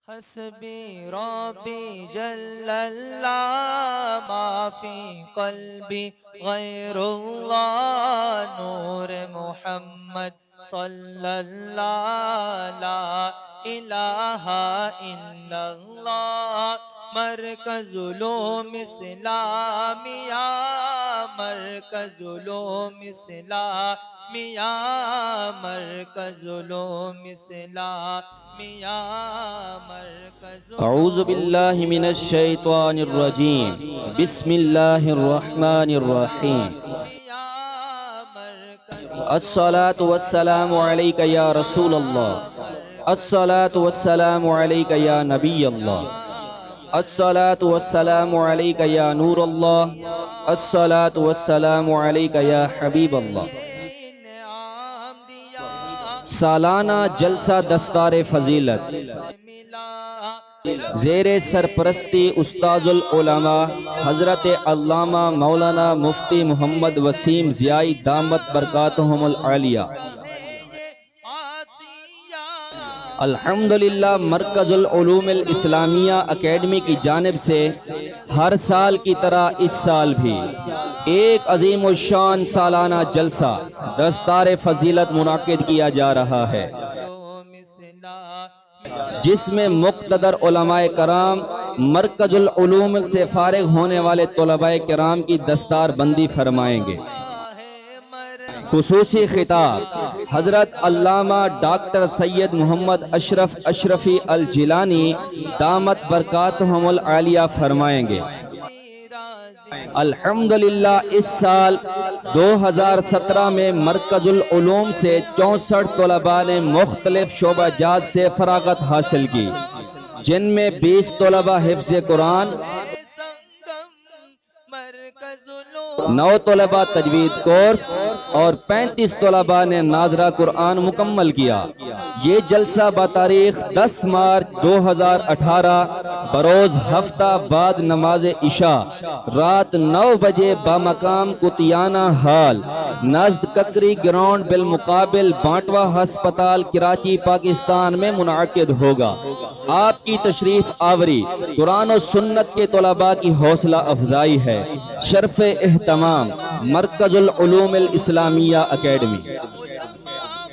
حسبی ربی جل اللہ ما فی قلبی غیر اللہ نور محمد صلی اللہ لا الہ الا اللہ مرکز علوم اسلامیہ مرکز علوم اسلامیہ مرکز علوم اسلامیہ مرکز اعوذ علوم باللہ من الشیطان اسلامیہ الرجیم بسم اللہ مرکز علوم الرحمن الرحیم اسلامیہ مرکز علوم الصلاة والسلام علیک یا اسلامیہ رسول اللہ مرکز الصلاة علوم والسلام علیک یا نبی اسلامیہ اللہ الصلاة مرکز والسلام علوم علیک یا نور اللہ اسلامیہ الصلاة والسلام علیک یا حبیب اللہ۔ انعام دیا سالانہ جلسہ دستار فضیلت سے ملا زیر سرپرستی استاذ العلماء حضرت علامہ مولانا مفتی محمد وسیم ضیائی دامت برکاتہم العالیہ۔ الحمدللہ مرکز العلوم الاسلامیہ اکیڈمی کی جانب سے ہر سال کی طرح اس سال بھی ایک عظیم الشان سالانہ جلسہ دستار فضیلت منعقد کیا جا رہا ہے، جس میں مقتدر علماء کرام مرکز العلوم سے فارغ ہونے والے طلباء کرام کی دستار بندی فرمائیں گے۔ خصوصی خطاب حضرت علامہ ڈاکٹر سید محمد اشرف اشرفی الجیلانی دامت برکاتہم العالیہ فرمائیں گے۔ الحمدللہ اس سال 2017 میں مرکز العلوم سے 64 طلباء نے مختلف شعبہ جات سے فراغت حاصل کی، جن میں 20 طلباء حفظ قرآن، 9 طلباء تجوید کورس اور 35 طلباء نے ناظرہ قرآن مکمل کیا۔ یہ جلسہ بتاریخ 10 مارچ 2018 بروز ہفتہ بعد نماز عشاء رات 9 بجے بمقام کتیانہ ہال نزد ککری گراؤنڈ بالمقابل بانٹوا ہسپتال کراچی پاکستان میں منعقد ہوگا۔ آپ کی تشریف آوری قرآن و سنت کے طلباء کی حوصلہ افزائی ہے۔ شرف اہتمام مرکز العلوم الاسلامیہ اکیڈمی۔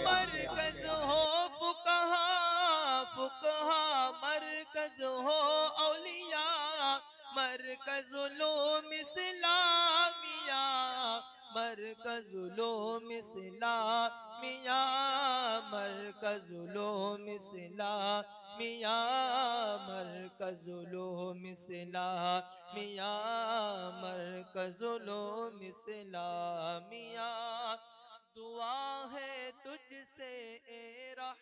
مرکز ہو فقہا مرکز ہو اولیاء مرکز علوم اسلامیہ مرکز علوم اسلامیہ مرکز علوم اسلامیہ مرکز علوم اسلامیہ مرکز علوم اسلامیہ دعا ہے تجھ سے اے رحمان